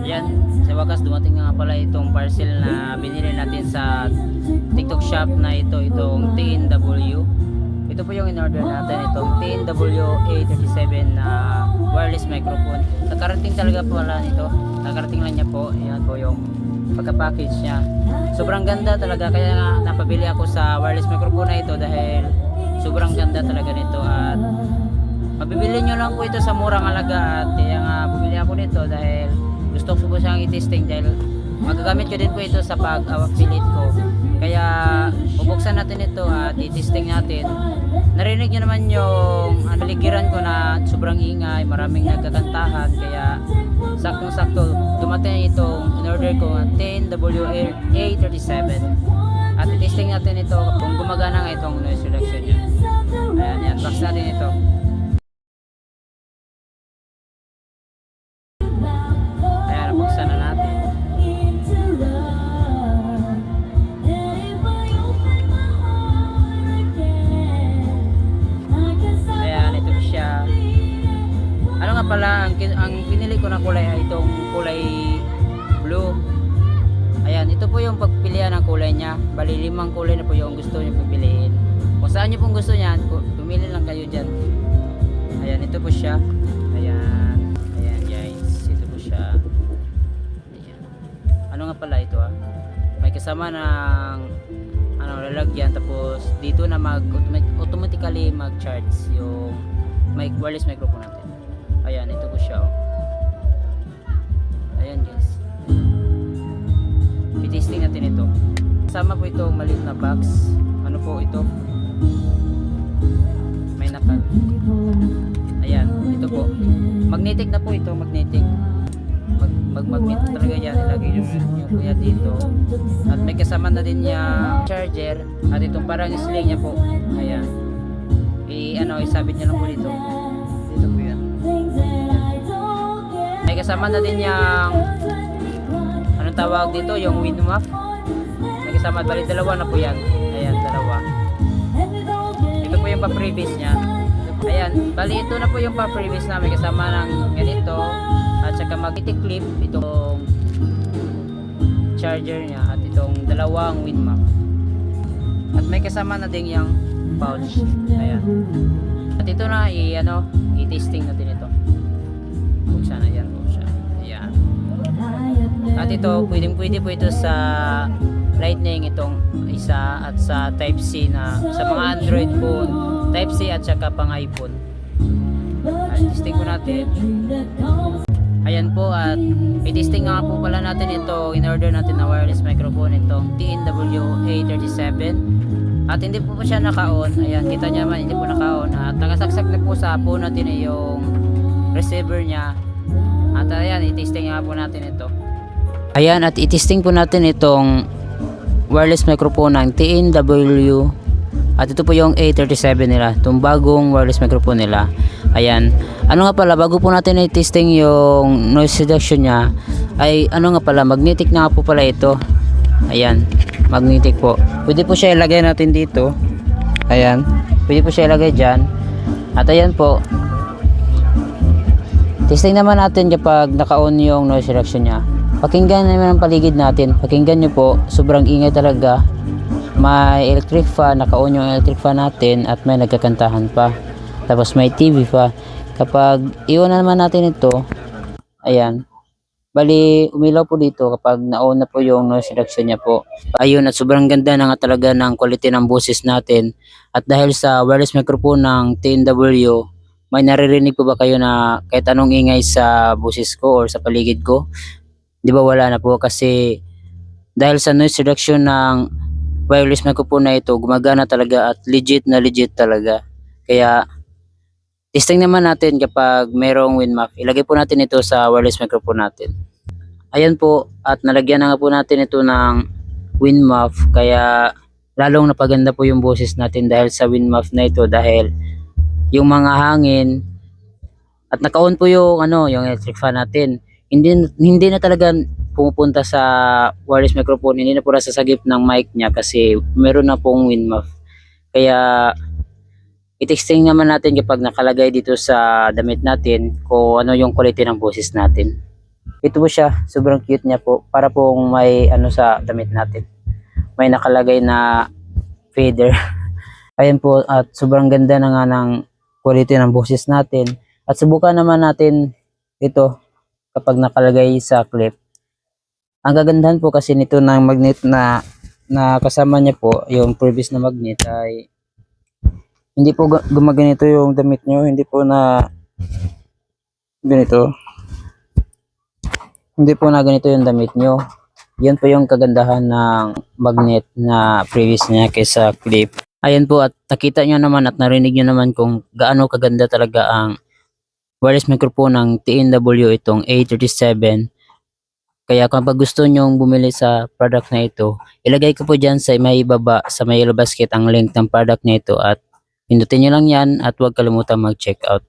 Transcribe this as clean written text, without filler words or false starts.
Ayan, sa wakas dumating nga pala itong parcel na binili natin sa TikTok shop na itong TNW. Ito po yung in-order natin, itong TNW A37 na wireless microphone. Nakarating talaga pala nito. Nakarating lang niya po. Ayan po yung pagka-package niya. Sobrang ganda talaga, kaya nga napabili ako sa wireless microphone na ito dahil sobrang ganda talaga nito at mabibili nyo lang po ito sa murang halaga at kaya nga bumili ako nito dahil gusto ko po siyang i-testing dahil magagamit ko din po ito sa pag-affiliate ko. Kaya bubuksan natin ito at i-testing natin. Narinig nyo naman yung ligiran ko na sobrang ingay, maraming nagkakantahan, kaya saktong-sakto dumating itong in-order ko ang TNW-A37 at i-testing natin ito kung gumagana nga itong noise reduction nya. Ayan, yan, box natin ito. Ayan, buksan na natin. Ayan, ito siya. Ano nga pala, ang pinili ko na kulay ay itong kulay blue. Ayan, ito po yung pagpilian ng kulay niya. Bali 5 kulay na po yung gusto niyo pipiliin. Kung saan niyo pong gusto niyan, pumili lang kayo dyan. Ayan, ito po siya. Ayan, ayan guys, ito po siya. Ayan. Ano nga pala ito may kasama ng lalagyan, tapos dito na automatically mag-charge yung wireless microphone natin. Ayan, ito po siya ayan guys, i-testing natin ito. Kasama po ito maliit na box. Ano po ito, may nakal. Ayan, ito po magnetic na po ito, magnetic. Magnet talaga yan, ilagay yung kuya dito at may kasama na din niya charger at itong parang sling niya po. Ayan, isabit niya lang po dito po yan. May kasama na din yung anong tawag dito, yung wind muff. May kasama, bali dalawa na po yan. Ayan, dalawa. Ito po yung pa-previous niya. Ayan, bali ito na po yung pa-previous na may kasama ng ganito at saka magnetic clip, itong charger niya at itong dalawang wind muff. At may kasama na din yung pouch. Ayan. At ito na i-testing natin ito. Buksan na yan po siya. Ayan. At ito, pwede po ito sa Lightning itong isa at sa Type C na sa mga Android phone, Type C at saka pang iPhone. At testing ko natin. Ayan po, at i-testing nga po pala natin ito, in-order natin na wireless microphone, itong TNW-A37 at hindi po siya naka-on. Ayan, kita nyo naman hindi po naka-on at nakasaksak na po sa phone natin yung receiver nya. At ayan, i-testing nga po natin ito. Ayan, at i-testing po natin itong wireless microphone ng TNW at ito po yung A37 nila, itong bagong wireless microphone nila. Ayan, ano nga pala, bago po natin i-testing yung noise reduction nya ay magnetic na nga po pala ito. Ayan, magnetic po. Pwede po siya ilagay natin dito. Ayan, pwede po siya ilagay dyan. At ayan po, testing naman natin kapag naka-on yung noise reduction nya. Pakinggan naman ang paligid natin. Pakinggan nyo po, sobrang ingay talaga. May electric fan, naka-on yung electric fan natin at may nagkakantahan pa. Tapos may TV pa. Kapag iwan na naman natin ito, ayan, bali umilaw po dito kapag na-on na po yung noise reduction niya po. Ayun, at sobrang ganda na nga talaga ng quality ng boses natin. At dahil sa wireless microphone ng TNW, may naririnig po ba kayo na kahit anong ingay sa boses ko or sa paligid ko? Di ba wala na po, kasi dahil sa noise reduction ng wireless microphone na ito, gumagana talaga at legit na legit talaga. Kaya testing naman natin kapag merong wind muff. Ilagay po natin ito sa wireless microphone natin. Ayan po, at nalagyan na nga po natin ito ng wind muff, kaya lalong napaganda po yung boses natin dahil sa wind muff na ito, dahil yung mga hangin at naka-on po yung yung electric fan natin. Hindi na talaga pumupunta sa wireless microphone, hindi na po nasasagip ng mic niya kasi meron na pong wind muff. Kaya i-testing naman natin kapag nakalagay dito sa damit natin kung ano yung quality ng boses natin. Ito po siya, sobrang cute niya po. Para pong may ano sa damit natin. May nakalagay na fader. Ayan po, at sobrang ganda na nga ng quality ng boses natin. At subukan naman natin ito kapag nakalagay sa clip. Ang kagandahan po kasi nito ng magnet na kasama niya po, yung previous na magnet ay hindi po gumaganito yung damit nyo, hindi po na ganito. Hindi po na ganito yung damit nyo. Yan po yung kagandahan ng magnet na previous niya kaysa clip. Ayan po, at nakita nyo naman at narinig nyo naman kung gaano kaganda talaga ang wireless microphone ng TNW itong A37. Kaya kapag gusto nyong bumili sa product na ito, ilagay ko po dyan sa may baba sa may yellow basket ang link ng product na ito at pindutin nyo lang yan at huwag kalimutan mag-check out.